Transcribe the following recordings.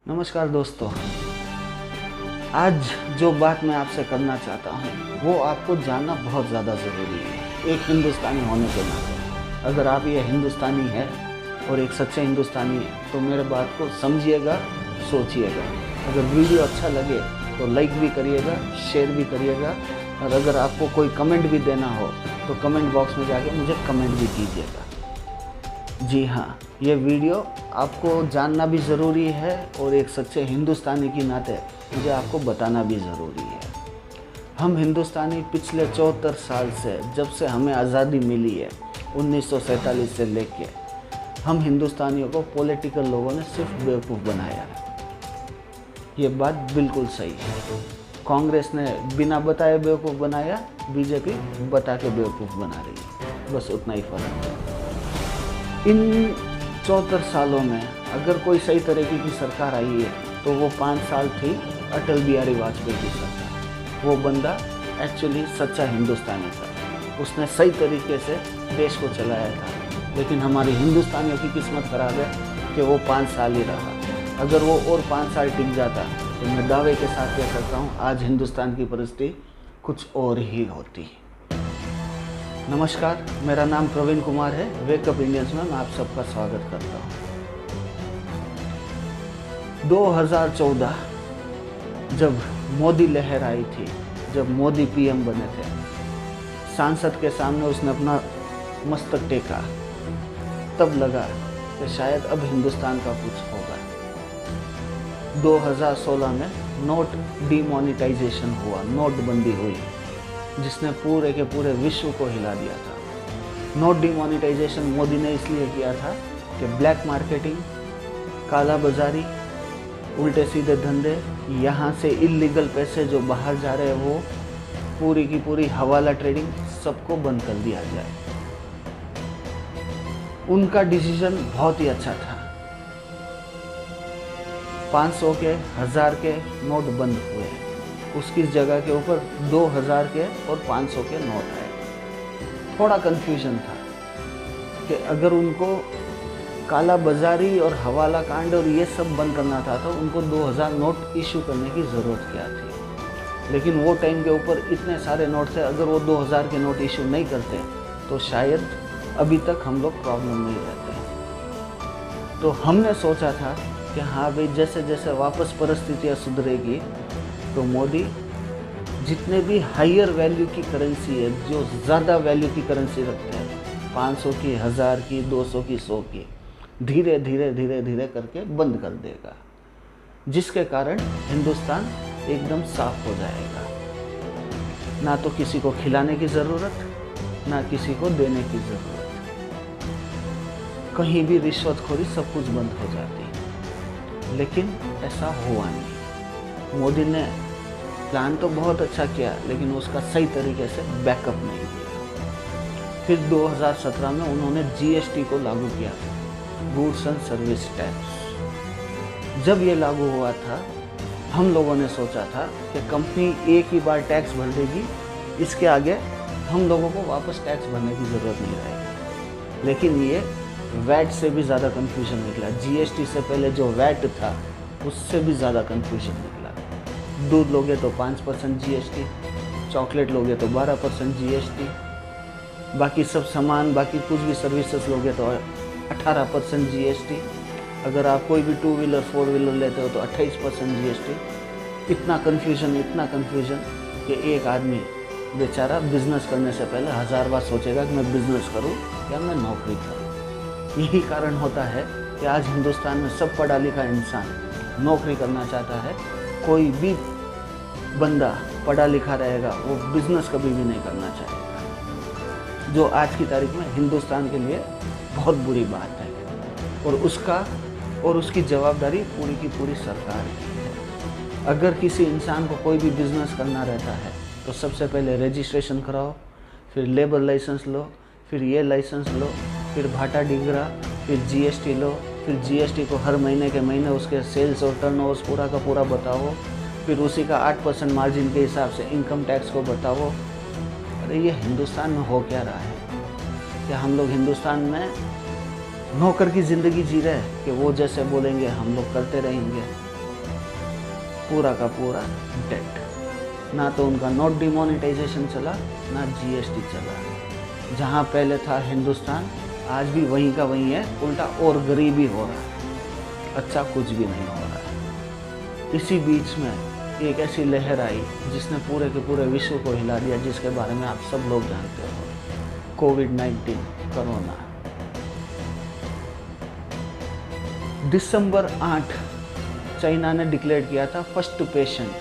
नमस्कार दोस्तों, आज जो बात मैं आपसे करना चाहता हूँ वो आपको जानना बहुत ज़्यादा ज़रूरी है। एक हिंदुस्तानी होने के नाते अगर आप ये हिंदुस्तानी है और एक सच्चे हिंदुस्तानी है तो मेरे बात को समझिएगा, सोचिएगा। अगर वीडियो अच्छा लगे तो लाइक भी करिएगा, शेयर भी करिएगा, और अगर आपको कोई कमेंट भी देना हो तो कमेंट बॉक्स में जाके मुझे कमेंट भी कीजिएगा। जी हाँ, ये वीडियो आपको जानना भी ज़रूरी है और एक सच्चे हिंदुस्तानी की नाते मुझे आपको बताना भी ज़रूरी है। हम हिंदुस्तानी पिछले 74 साल से, जब से हमें आज़ादी मिली है 1947 से लेके, हम हिंदुस्तानियों को पॉलिटिकल लोगों ने सिर्फ बेवकूफ़ बनाया है। ये बात बिल्कुल सही है। कांग्रेस ने बिना बताए बेवकूफ़ बनाया, बीजेपी बता के बेवकूफ़ बना रही है, बस उतना ही फ़र्क है। इन 74 सालों में अगर कोई सही तरीके की सरकार आई है तो वो 5 साल थी अटल बिहारी वाजपेयी की सरकार। वो बंदा एक्चुअली सच्चा हिंदुस्तानी था, उसने सही तरीके से देश को चलाया था। लेकिन हमारी हिंदुस्तानियों की किस्मत ख़राब है कि वो 5 साल ही रहा। अगर वो और 5 साल टिक जाता तो मैं दावे के साथ कह सकता हूँ आज हिंदुस्तान की परिस्थिति कुछ और ही होती। नमस्कार, मेरा नाम प्रवीण कुमार है। वेकअप इंडियंस में मैं आप सबका स्वागत करता हूँ। 2014 जब मोदी लहर आई थी, जब मोदी पीएम बने थे, सांसद के सामने उसने अपना मस्तक टेका, तब लगा कि शायद अब हिंदुस्तान का कुछ होगा। 2016 में नोट डीमोनेटाइजेशन हुआ, नोटबंदी हुई, जिसने पूरे के पूरे विश्व को हिला दिया था। नोट डीमोनेटाइजेशन मोदी ने इसलिए किया था कि ब्लैक मार्केटिंग, काला बाजारी, उल्टे सीधे धंधे, यहाँ से इल्लीगल पैसे जो बाहर जा रहे हैं वो पूरी की पूरी हवाला ट्रेडिंग, सबको बंद कर दिया जाए। उनका डिसीजन बहुत ही अच्छा था। 500 के, 1000 के नोट बंद हुए, उसकी जगह के ऊपर 2000 के और 500 के नोट आए। थोड़ा कन्फ्यूजन था कि अगर उनको काला बाजारी और हवाला कांड और ये सब बंद करना था तो उनको 2000 नोट इशू करने की ज़रूरत क्या थी। लेकिन वो टाइम के ऊपर इतने सारे नोट थे, अगर वो 2000 के नोट इशू नहीं करते तो शायद अभी तक हम लोग प्रॉब्लम में रहते। तो हमने सोचा था कि हाँ भाई, जैसे जैसे वापस परिस्थितियाँ सुधरेगी तो मोदी जितने भी हायर वैल्यू की करेंसी है, जो ज़्यादा वैल्यू की करेंसी रखते हैं, 500 की, 1000 की, 200 की, 100 की, धीरे धीरे धीरे धीरे करके बंद कर देगा, जिसके कारण हिंदुस्तान एकदम साफ हो जाएगा। ना तो किसी को खिलाने की ज़रूरत, ना किसी को देने की ज़रूरत, कहीं भी रिश्वतखोरी, सब कुछ बंद हो जाती। लेकिन ऐसा हुआ नहीं। मोदी ने प्लान तो बहुत अच्छा किया लेकिन उसका सही तरीके से बैकअप नहीं किया। फिर 2017 में उन्होंने जीएसटी को लागू किया, गुड्स एंड सर्विस टैक्स। जब ये लागू हुआ था, हम लोगों ने सोचा था कि कंपनी एक ही बार टैक्स भर देगी, इसके आगे हम लोगों को वापस टैक्स भरने की ज़रूरत नहीं रहेगी। लेकिन ये वैट से भी ज़्यादा कन्फ्यूजन निकला। जीएसटी से पहले जो वैट था उससे भी ज़्यादा कन्फ्यूजन निकला। दूध लोगे तो 5% जीएसटी, चॉकलेट लोगे तो 12% जीएसटी, बाकी सब सामान, बाकी कुछ भी सर्विसेज लोगे तो 18% जीएसटी, अगर आप कोई भी 2 व्हीलर 4 व्हीलर लेते हो तो 28% जीएसटी। इतना कन्फ्यूजन कि एक आदमी बेचारा बिजनेस करने से पहले 1000 बार सोचेगा कि मैं बिजनेस करूं या मैं नौकरी करूं। यही कारण होता है कि आज हिंदुस्तान में सब पढ़ा लिखा इंसान नौकरी करना चाहता है। कोई भी बंदा पढ़ा लिखा रहेगा वो बिजनेस कभी भी नहीं करना चाहेगा, जो आज की तारीख में हिंदुस्तान के लिए बहुत बुरी बात है। और उसकी जवाबदारी पूरी की पूरी सरकार की है। अगर किसी इंसान को कोई भी बिजनेस करना रहता है तो सबसे पहले रजिस्ट्रेशन कराओ, फिर लेबर लाइसेंस लो, फिर ये लाइसेंस लो, फिर भाटा डिगरा, फिर जीएसटी लो, फिर जीएसटी को हर महीने के महीने उसके सेल्स और टर्नओवर पूरा का पूरा बताओ, फिर उसी का 8% मार्जिन के हिसाब से इनकम टैक्स को बताओ। अरे ये हिंदुस्तान में हो क्या रहा है? क्या हम लोग हिंदुस्तान में नौकर की ज़िंदगी जी रहे हैं कि वो जैसे बोलेंगे हम लोग करते रहेंगे? पूरा का पूरा डेड। ना तो उनका नोट डिमोनेटाइजेशन चला, ना जीएसटी चला। जहाँ पहले था हिंदुस्तान, आज भी वहीं का वहीं है, उल्टा और गरीबी हो रहा है, अच्छा कुछ भी नहीं हो रहा है। इसी बीच में एक ऐसी लहर आई जिसने पूरे के पूरे विश्व को हिला दिया, जिसके बारे में आप सब लोग जानते हो, कोविड-19, कोरोना। दिसंबर 8 चाइना ने डिक्लेयर किया था फर्स्ट पेशेंट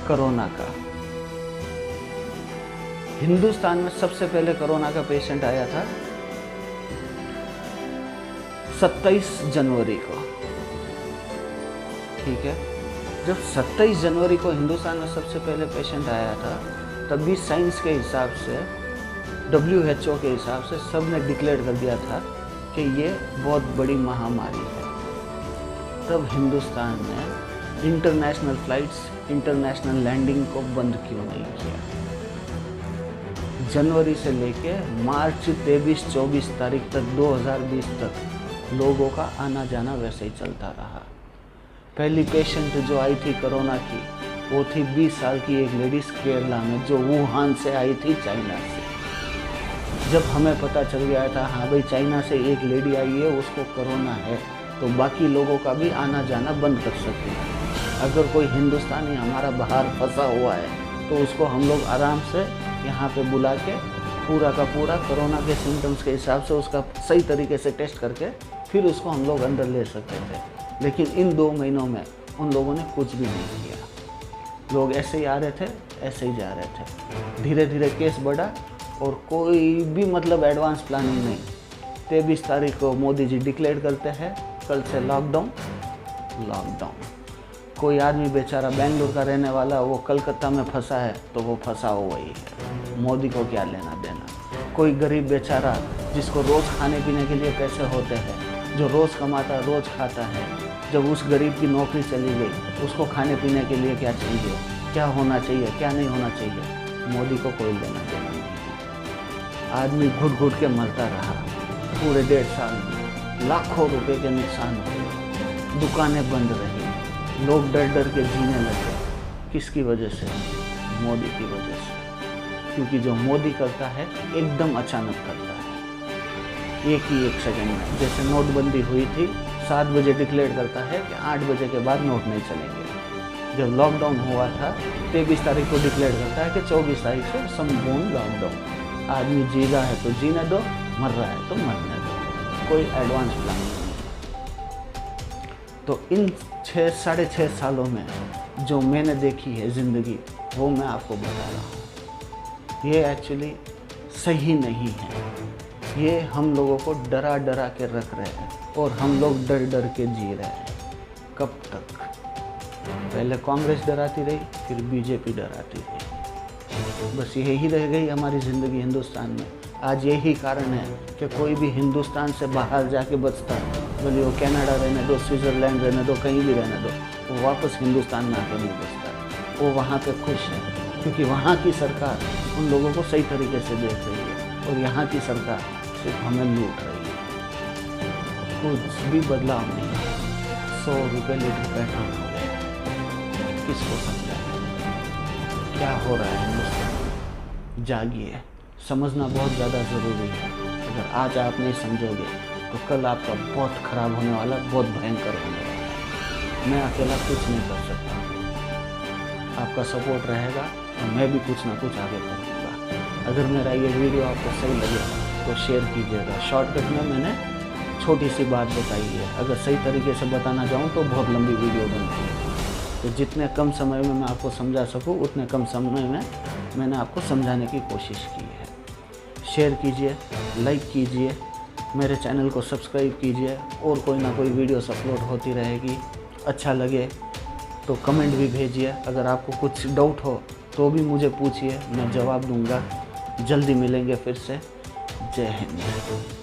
कोरोना का। हिंदुस्तान में सबसे पहले कोरोना का पेशेंट आया था 27 जनवरी को। ठीक है, जब 27 जनवरी को हिंदुस्तान में सबसे पहले पेशेंट आया था, तब भी साइंस के हिसाब से, WHO के हिसाब से सब ने डिक्लेयर कर दिया था कि ये बहुत बड़ी महामारी है। तब हिंदुस्तान ने इंटरनेशनल फ्लाइट्स, इंटरनेशनल लैंडिंग को बंद क्यों नहीं किया? जनवरी से लेके मार्च 23-24 तारीख तक 2020 तक लोगों का आना जाना वैसे ही चलता रहा। पहली पेशेंट जो आई थी कोरोना की, वो थी 20 साल की एक लेडीज़ केरला में, जो वुहान से आई थी, चाइना से। जब हमें पता चल गया था हाँ भाई चाइना से एक लेडी आई है, उसको कोरोना है, तो बाकी लोगों का भी आना जाना बंद कर सकते हैं। अगर कोई हिंदुस्तानी हमारा बाहर फंसा हुआ है तो उसको हम लोग आराम से यहाँ पे बुला के पूरा का पूरा कोरोना के सिम्टम्स के हिसाब से उसका सही तरीके से टेस्ट करके फिर उसको हम लोग अंदर ले सकते थे। लेकिन इन 2 महीनों में उन लोगों ने कुछ भी नहीं किया। लोग ऐसे ही आ रहे थे, ऐसे ही जा रहे थे। धीरे धीरे केस बढ़ा और कोई भी मतलब एडवांस प्लानिंग नहीं। 23 तारीख को मोदी जी डिक्लेयर करते हैं कल से लॉकडाउन। कोई आदमी बेचारा बेंगलुरु का रहने वाला, वो कलकत्ता में फंसा है तो वो फंसा हुआ ही है, मोदी को क्या लेना देना। कोई गरीब बेचारा जिसको रोज़ खाने पीने के लिए पैसे होते हैं, जो रोज़ कमाता है रोज़ खाता है, जब उस गरीब की नौकरी चली गई, उसको खाने पीने के लिए क्या चाहिए, क्या होना चाहिए, क्या नहीं होना चाहिए, मोदी को कोई लेना देना नहीं। आदमी घुट घुट के मरता रहा पूरे 1.5 साल में। लाखों रुपए के नुकसान हुए, दुकानें बंद रही, लोग डर डर के जीने लगे। किसकी वजह से? मोदी की वजह से। क्योंकि जो मोदी करता है एकदम अचानक करता है, एक सेकंड में। जैसे नोटबंदी हुई थी, 7 बजे डिक्लेयर करता है कि 8 बजे के बाद नोट नहीं चलेंगे। जब लॉकडाउन हुआ था 23 तारीख को डिक्लेयर करता है कि 24 तारीख से संपूर्ण लॉकडाउन। आदमी जी रहा है तो जीने दो, मर रहा है तो मरने दो, कोई एडवांस प्लान नहीं। तो इन 6-6.5 सालों में जो मैंने देखी है ज़िंदगी, वो मैं आपको बता रहा हूँ। ये एक्चुअली सही नहीं है। ये हम लोगों को डरा डरा के रख रहे हैं और हम लोग डर डर के जी रहे हैं। कब तक? पहले कांग्रेस डराती रही, फिर बीजेपी डराती रही। बस यही रह गई हमारी ज़िंदगी हिंदुस्तान में। आज यही कारण है कि कोई भी हिंदुस्तान से बाहर जाके बचता है, भले वो कनाडा रहने दो, स्विट्ज़रलैंड रहने दो, कहीं भी रहने दो, वो वापस हिंदुस्तान में आके नहीं बचता। वो वहाँ पे खुश है क्योंकि वहाँ की सरकार उन लोगों को सही तरीके से देख रही है और यहाँ की सरकार सिर्फ हमें लूट रही है। कुछ भी बदलाव नहीं है। 100 रुपये लीटर पेट्रोल हो गया, किसको समझाएं क्या हो रहा है हिंदुस्तान? जागिए, समझना बहुत ज़्यादा ज़रूरी है। अगर आज आप नहीं समझोगे तो कल आपका बहुत ख़राब होने वाला, बहुत भयंकर होने वाला है। मैं अकेला कुछ नहीं कर सकता। आपका सपोर्ट रहेगा तो मैं भी कुछ ना कुछ आगे करूँगा। अगर मेरा ये वीडियो आपको सही लगे तो शेयर कीजिएगा। शॉर्टकट में मैंने छोटी सी बात बताई है, अगर सही तरीके से बताना चाहूँ तो बहुत लंबी वीडियो बनती है। तो जितने कम समय में मैं आपको समझा सकूँ उतने कम समय में मैंने आपको समझाने की कोशिश की है। शेयर कीजिए, लाइक कीजिए, मेरे चैनल को सब्सक्राइब कीजिए और कोई ना कोई वीडियोस अपलोड होती रहेगी। अच्छा लगे तो कमेंट भी भेजिए। अगर आपको कुछ डाउट हो तो भी मुझे पूछिए, मैं जवाब दूंगा। जल्दी मिलेंगे फिर से। जय हिंद।